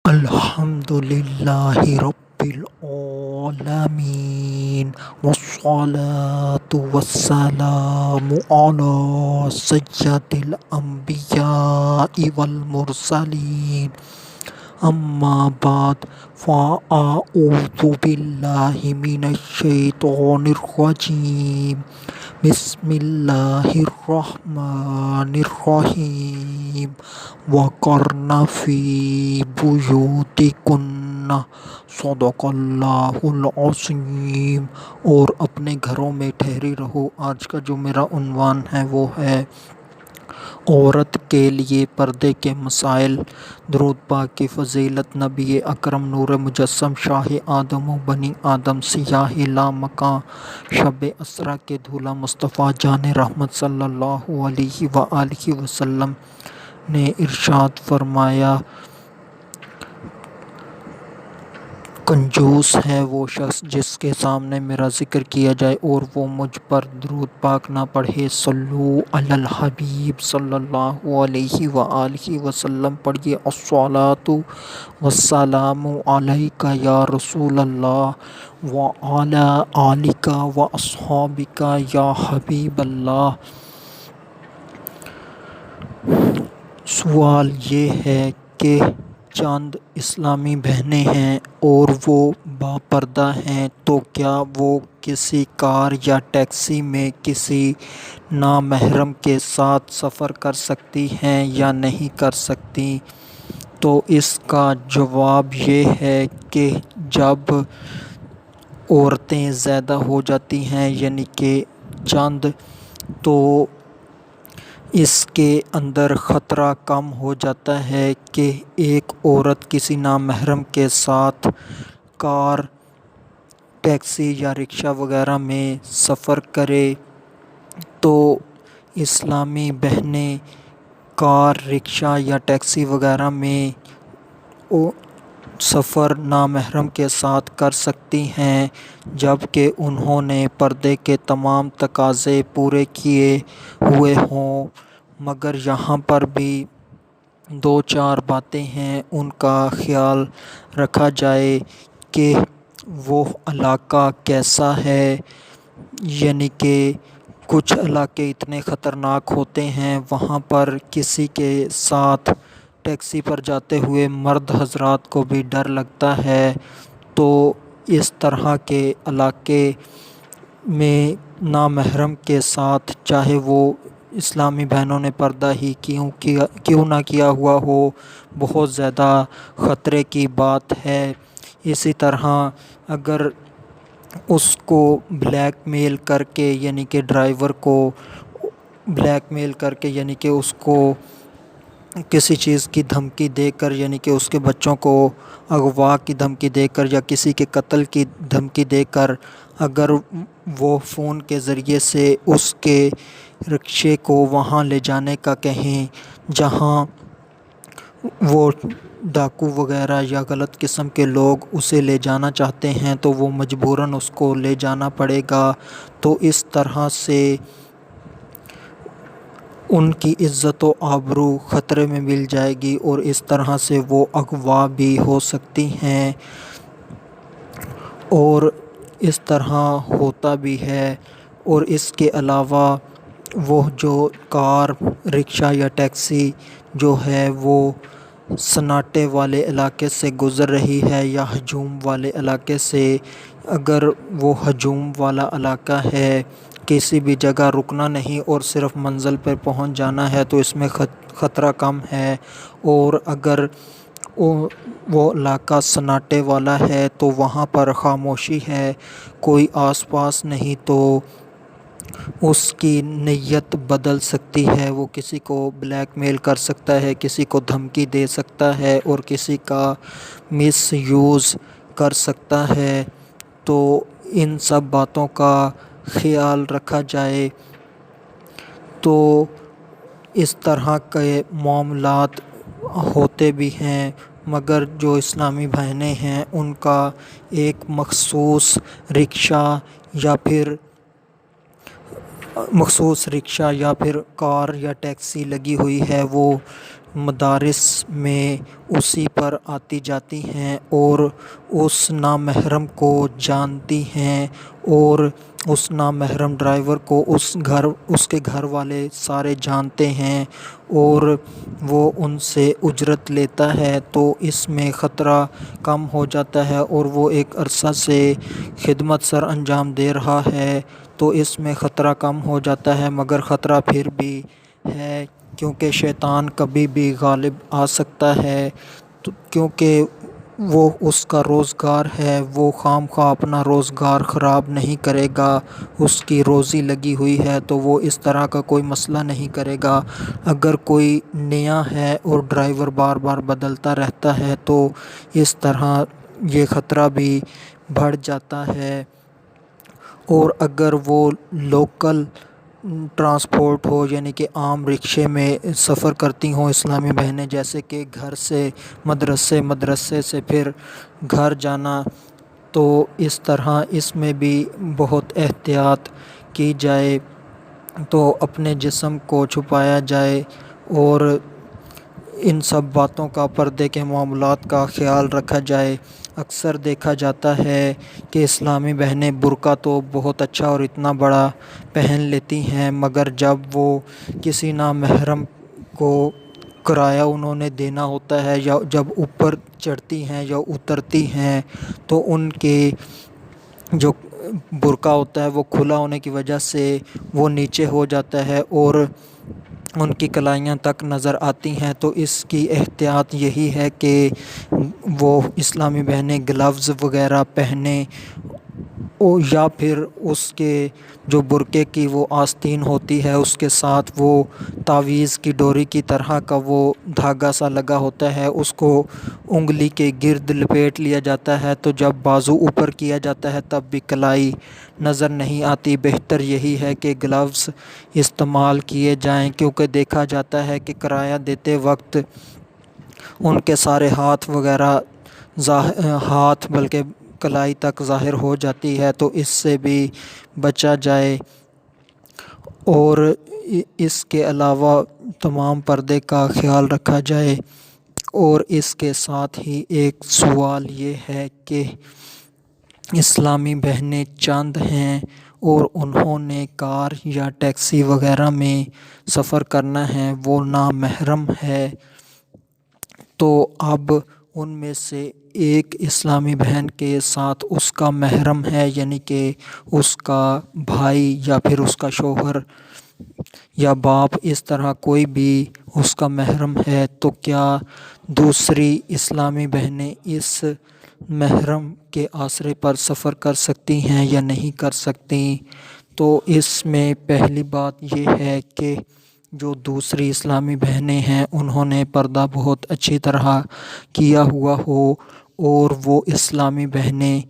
الحمد للہ رب العالمین والصلاة والسلام علی سید الانبیاء والمرسلین اما بعد فاعوذ باللہ من الشیطان الرجیم بسم اللہ الرحمن الرحیم وقرن فی بیوتکن صدق اللہ العظیم، اور اپنے گھروں میں ٹھہری رہو۔ آج کا جو میرا عنوان ہے وہ ہے عورت کے لیے پردے کے مسائل۔ درود پاک کی فضیلت نبی اکرم نور مجسم شاہ آدم و بنی آدم سیاہ لامکاں شب اسرا کے دولہا مصطفیٰ جان رحمت صلی اللہ علیہ وآلہ وسلم نے ارشاد فرمایا، کنجوس ہے وہ شخص جس کے سامنے میرا ذکر کیا جائے اور وہ مجھ پر درود پاک نہ پڑھے۔ صلو علی الحبیب صلی اللہ علیہ وآلہ وسلم پڑھیے، الصلاۃ والسلام علیک یا رسول اللہ وعلی آلک واصحابک یا حبیب اللہ۔ سوال یہ ہے کہ چند اسلامی بہنیں ہیں اور وہ باپردہ ہیں، تو کیا وہ کسی کار یا ٹیکسی میں کسی نامحرم کے ساتھ سفر کر سکتی ہیں یا نہیں کر سکتی؟ تو اس کا جواب یہ ہے کہ جب عورتیں زیادہ ہو جاتی ہیں، یعنی کہ چند، تو اس کے اندر خطرہ کم ہو جاتا ہے کہ ایک عورت کسی نامحرم کے ساتھ کار، ٹیکسی یا رکشہ وغیرہ میں سفر کرے۔ تو اسلامی بہنیں کار، رکشہ یا ٹیکسی وغیرہ میں سفر نامحرم کے ساتھ کر سکتی ہیں، جب کہ انہوں نے پردے کے تمام تقاضے پورے کیے ہوئے ہوں۔ مگر یہاں پر بھی دو چار باتیں ہیں، ان کا خیال رکھا جائے کہ وہ علاقہ کیسا ہے، یعنی کہ کچھ علاقے اتنے خطرناک ہوتے ہیں، وہاں پر کسی کے ساتھ ٹیکسی پر جاتے ہوئے مرد حضرات کو بھی ڈر لگتا ہے۔ تو اس طرح کے علاقے میں نامحرم کے ساتھ، چاہے وہ اسلامی بہنوں نے پردہ ہی کیوں نہ کیا ہوا ہو، بہت زیادہ خطرے کی بات ہے۔ اسی طرح اگر اس کو بلیک میل کر کے، یعنی کہ ڈرائیور کو بلیک میل کر کے، یعنی کہ اس کو کسی چیز کی دھمکی دے کر، یعنی کہ اس کے بچوں کو اغوا کی دھمکی دے کر یا کسی کے قتل کی دھمکی دے کر، اگر وہ فون کے ذریعے سے اس کے رکشے کو وہاں لے جانے کا کہیں جہاں وہ ڈاکو وغیرہ یا غلط قسم کے لوگ اسے لے جانا چاہتے ہیں، تو وہ مجبوراً اس کو لے جانا پڑے گا۔ تو اس طرح سے ان کی عزت و آبرو خطرے میں مل جائے گی، اور اس طرح سے وہ اغوا بھی ہو سکتی ہیں، اور اس طرح ہوتا بھی ہے۔ اور اس کے علاوہ وہ جو کار، رکشہ یا ٹیکسی جو ہے وہ سناٹے والے علاقے سے گزر رہی ہے یا ہجوم والے علاقے سے، اگر وہ ہجوم والا علاقہ ہے، کسی بھی جگہ رکنا نہیں اور صرف منزل پر پہنچ جانا ہے، تو اس میں خطرہ کم ہے۔ اور اگر وہ علاقہ سناٹے والا ہے تو وہاں پر خاموشی ہے، کوئی آس پاس نہیں، تو اس کی نیت بدل سکتی ہے، وہ کسی کو بلیک میل کر سکتا ہے، کسی کو دھمکی دے سکتا ہے اور کسی کا مس یوز کر سکتا ہے۔ تو ان سب باتوں کا خیال رکھا جائے۔ تو اس طرح کے معاملات ہوتے بھی ہیں، مگر جو اسلامی بہنیں ہیں ان کا ایک مخصوص رکشہ یا پھر کار یا ٹیکسی لگی ہوئی ہے، وہ مدارس میں اسی پر آتی جاتی ہیں اور اس نامحرم کو جانتی ہیں، اور اس نامحرم ڈرائیور کو اس کے گھر والے سارے جانتے ہیں اور وہ ان سے اجرت لیتا ہے، تو اس میں خطرہ کم ہو جاتا ہے، اور وہ ایک عرصہ سے خدمت سر انجام دے رہا ہے تو اس میں خطرہ کم ہو جاتا ہے، مگر خطرہ پھر بھی ہے کیونکہ شیطان کبھی بھی غالب آ سکتا ہے، کیونکہ وہ اس کا روزگار ہے، وہ خواہ مخواہ اپنا روزگار خراب نہیں کرے گا، اس کی روزی لگی ہوئی ہے تو وہ اس طرح کا کوئی مسئلہ نہیں کرے گا۔ اگر کوئی نیا ہے اور ڈرائیور بار بار بدلتا رہتا ہے تو اس طرح یہ خطرہ بھی بڑھ جاتا ہے، اور اگر وہ لوکل ٹرانسپورٹ ہو یعنی کہ عام رکشے میں سفر کرتی ہوں اسلامی بہنیں، جیسے کہ گھر سے مدرسے، مدرسے سے پھر گھر جانا، تو اس طرح اس میں بھی بہت احتیاط کی جائے، تو اپنے جسم کو چھپایا جائے اور ان سب باتوں کا، پردے کے معاملات کا خیال رکھا جائے۔ اکثر دیکھا جاتا ہے کہ اسلامی بہنیں برقع تو بہت اچھا اور اتنا بڑا پہن لیتی ہیں، مگر جب وہ کسی نامحرم کو کرایہ انہوں نے دینا ہوتا ہے یا جب اوپر چڑھتی ہیں یا اترتی ہیں تو ان کے جو برقع ہوتا ہے وہ کھلا ہونے کی وجہ سے وہ نیچے ہو جاتا ہے اور ان کی کلائیاں تک نظر آتی ہیں، تو اس کی احتیاط یہی ہے کہ وہ اسلامی بہنیں گلوز وغیرہ پہنیں، یا پھر اس کے جو برقعے کی وہ آستین ہوتی ہے اس کے ساتھ وہ تعویذ کی ڈوری کی طرح کا وہ دھاگا سا لگا ہوتا ہے، اس کو انگلی کے گرد لپیٹ لیا جاتا ہے، تو جب بازو اوپر کیا جاتا ہے تب بھی کلائی نظر نہیں آتی۔ بہتر یہی ہے کہ گلوز استعمال کیے جائیں، کیونکہ دیکھا جاتا ہے کہ کرایہ دیتے وقت ان کے سارے ہاتھ وغیرہ بلکہ کلائی تک ظاہر ہو جاتی ہے، تو اس سے بھی بچا جائے۔ اور اس کے علاوہ تمام پردے کا خیال رکھا جائے۔ اور اس کے ساتھ ہی ایک سوال یہ ہے کہ اسلامی بہنیں چند ہیں اور انہوں نے کار یا ٹیکسی وغیرہ میں سفر کرنا ہے، وہ نامحرم ہے، تو اب ان میں سے ایک اسلامی بہن کے ساتھ اس کا محرم ہے، یعنی کہ اس کا بھائی یا پھر اس کا شوہر یا باپ، اس طرح کوئی بھی اس کا محرم ہے، تو کیا دوسری اسلامی بہنیں اس محرم کے آسرے پر سفر کر سکتی ہیں یا نہیں کر سکتی؟ تو اس میں پہلی بات یہ ہے کہ جو دوسری اسلامی بہنیں ہیں انہوں نے پردہ بہت اچھی طرح کیا ہوا ہو، اور وہ اسلامی بہنیں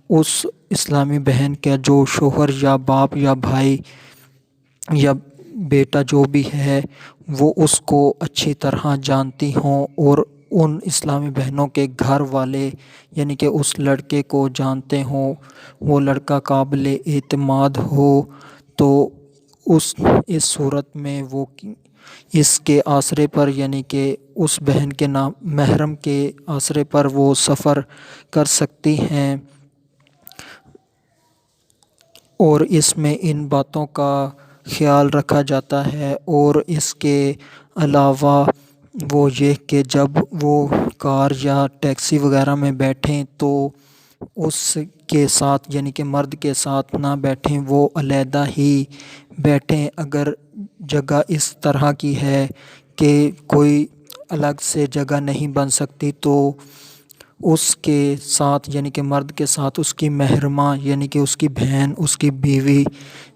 اس اسلامی بہن کا جو شوہر یا باپ یا بھائی یا بیٹا جو بھی ہے وہ اس کو اچھی طرح جانتی ہوں، اور ان اسلامی بہنوں کے گھر والے یعنی کہ اس لڑکے کو جانتے ہوں، وہ لڑکا قابل اعتماد ہو، تو اس صورت میں وہ اس کے آسرے پر یعنی کہ اس بہن کے نام محرم کے آسرے پر وہ سفر کر سکتی ہیں۔ اور اس میں ان باتوں کا خیال رکھا جاتا ہے، اور اس کے علاوہ وہ یہ کہ جب وہ کار یا ٹیکسی وغیرہ میں بیٹھیں تو اس کے ساتھ یعنی کہ مرد کے ساتھ نہ بیٹھیں، وہ علیحدہ ہی بیٹھیں۔ اگر جگہ اس طرح کی ہے کہ کوئی الگ سے جگہ نہیں بن سکتی تو اس کے ساتھ یعنی کہ مرد کے ساتھ اس کی محرمہ یعنی کہ اس کی بہن، اس کی بیوی،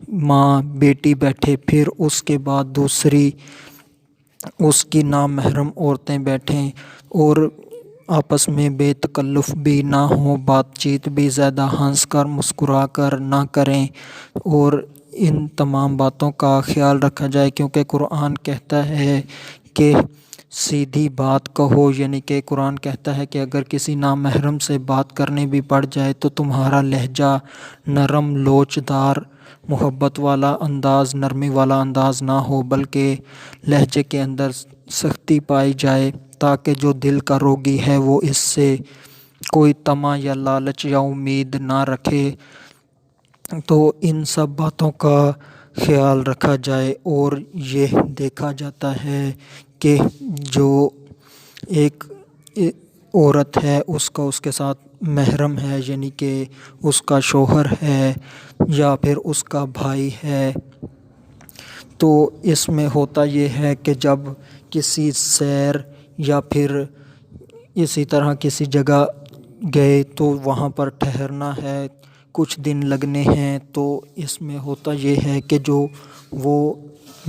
ماں، بیٹی بیٹھے، پھر اس کے بعد دوسری اس کی نامحرم عورتیں بیٹھیں، اور آپس میں بے تکلف بھی نہ ہوں، بات چیت بھی زیادہ ہنس کر مسکرا کر نہ کریں، اور ان تمام باتوں کا خیال رکھا جائے، کیونکہ قرآن کہتا ہے کہ سیدھی بات کہو، یعنی کہ قرآن کہتا ہے کہ اگر کسی نامحرم سے بات کرنے بھی پڑ جائے تو تمہارا لہجہ نرم لوچدار محبت والا انداز، نرمی والا انداز نہ ہو، بلکہ لہجے کے اندر سختی پائی جائے، تاکہ جو دل کا روگی ہے وہ اس سے کوئی طمع یا لالچ یا امید نہ رکھے۔ تو ان سب باتوں کا خیال رکھا جائے۔ اور یہ دیکھا جاتا ہے کہ جو ایک عورت ہے اس کا اس کے ساتھ محرم ہے، یعنی کہ اس کا شوہر ہے یا پھر اس کا بھائی ہے، تو اس میں ہوتا یہ ہے کہ جب کسی سیر یا پھر اسی طرح کسی جگہ گئے تو وہاں پر ٹھہرنا ہے، کچھ دن لگنے ہیں، تو اس میں ہوتا یہ ہے کہ جو وہ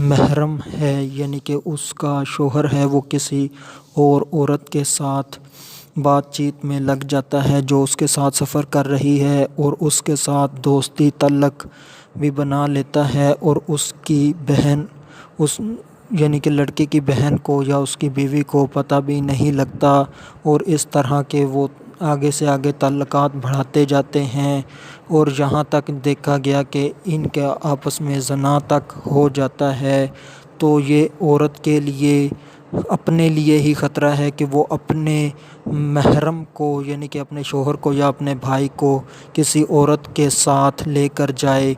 محرم ہے یعنی کہ اس کا شوہر ہے، وہ کسی اور عورت کے ساتھ بات چیت میں لگ جاتا ہے جو اس کے ساتھ سفر کر رہی ہے، اور اس کے ساتھ دوستی تعلق بھی بنا لیتا ہے، اور اس کی بہن یعنی کہ لڑکے کی بہن کو یا اس کی بیوی کو پتہ بھی نہیں لگتا، اور اس طرح کے وہ آگے سے آگے تعلقات بڑھاتے جاتے ہیں، اور یہاں تک دیکھا گیا کہ ان کے آپس میں زنا تک ہو جاتا ہے۔ تو یہ عورت کے لیے اپنے لیے ہی خطرہ ہے کہ وہ اپنے محرم کو یعنی کہ اپنے شوہر کو یا اپنے بھائی کو کسی عورت کے ساتھ لے کر جائے،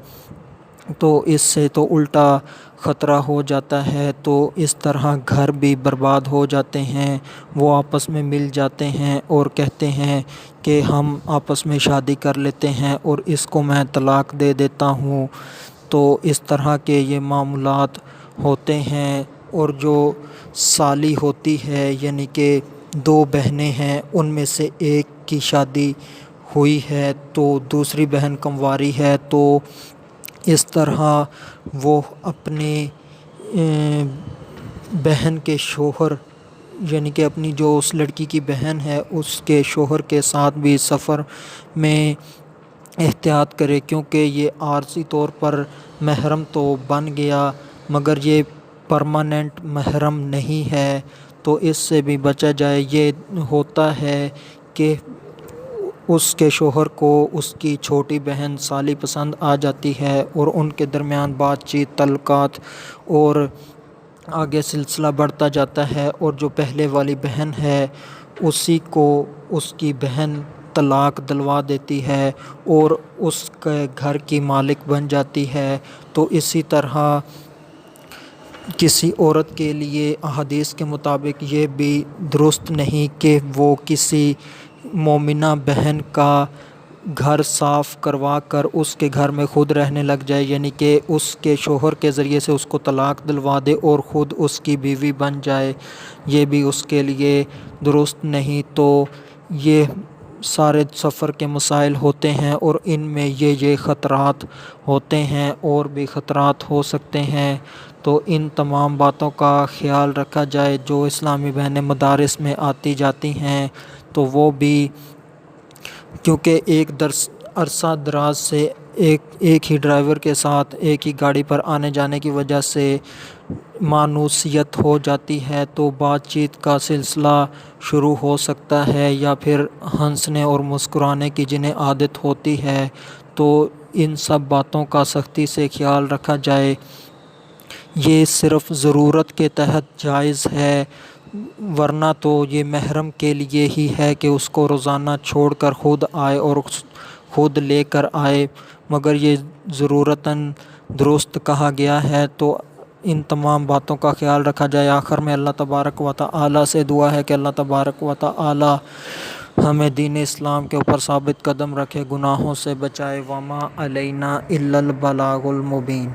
تو اس سے تو الٹا خطرہ ہو جاتا ہے۔ تو اس طرح گھر بھی برباد ہو جاتے ہیں، وہ آپس میں مل جاتے ہیں اور کہتے ہیں کہ ہم آپس میں شادی کر لیتے ہیں اور اس کو میں طلاق دے دیتا ہوں۔ تو اس طرح کے یہ معاملات ہوتے ہیں۔ اور جو سالی ہوتی ہے یعنی کہ دو بہنیں ہیں، ان میں سے ایک کی شادی ہوئی ہے تو دوسری بہن کنواری ہے، تو اس طرح وہ اپنی بہن کے شوہر یعنی کہ اپنی جو اس لڑکی کی بہن ہے اس کے شوہر کے ساتھ بھی سفر میں احتیاط کرے، کیونکہ یہ عارضی طور پر محرم تو بن گیا مگر یہ پرماننٹ محرم نہیں ہے، تو اس سے بھی بچا جائے۔ یہ ہوتا ہے کہ اس کے شوہر کو اس کی چھوٹی بہن سالی پسند آ جاتی ہے اور ان کے درمیان بات چیت تعلقات اور آگے سلسلہ بڑھتا جاتا ہے، اور جو پہلے والی بہن ہے اسی کو اس کی بہن طلاق دلوا دیتی ہے اور اس کے گھر کی مالک بن جاتی ہے۔ تو اسی طرح کسی عورت کے لیے احادیث کے مطابق یہ بھی درست نہیں کہ وہ کسی مومنہ بہن کا گھر صاف کروا کر اس کے گھر میں خود رہنے لگ جائے، یعنی کہ اس کے شوہر کے ذریعے سے اس کو طلاق دلوا دے اور خود اس کی بیوی بن جائے، یہ بھی اس کے لیے درست نہیں۔ تو یہ سارے سفر کے مسائل ہوتے ہیں اور ان میں یہ خطرات ہوتے ہیں اور بھی خطرات ہو سکتے ہیں، تو ان تمام باتوں کا خیال رکھا جائے۔ جو اسلامی بہنیں مدارس میں آتی جاتی ہیں تو وہ بھی کیونکہ ایک عرصہ دراز سے ایک ہی ڈرائیور کے ساتھ ایک ہی گاڑی پر آنے جانے کی وجہ سے مانوسیت ہو جاتی ہے، تو بات چیت کا سلسلہ شروع ہو سکتا ہے، یا پھر ہنسنے اور مسکرانے کی جنہیں عادت ہوتی ہے، تو ان سب باتوں کا سختی سے خیال رکھا جائے۔ یہ صرف ضرورت کے تحت جائز ہے، ورنہ تو یہ محرم کے لیے ہی ہے کہ اس کو روزانہ چھوڑ کر خود آئے اور خود لے کر آئے، مگر یہ ضرورتاً درست کہا گیا ہے، تو ان تمام باتوں کا خیال رکھا جائے۔ آخر میں اللہ تبارک و تعالی سے دعا ہے کہ اللہ تبارک و تعالی ہمیں دین اسلام کے اوپر ثابت قدم رکھے، گناہوں سے بچائے۔ وما علینا الا البلاغ المبین۔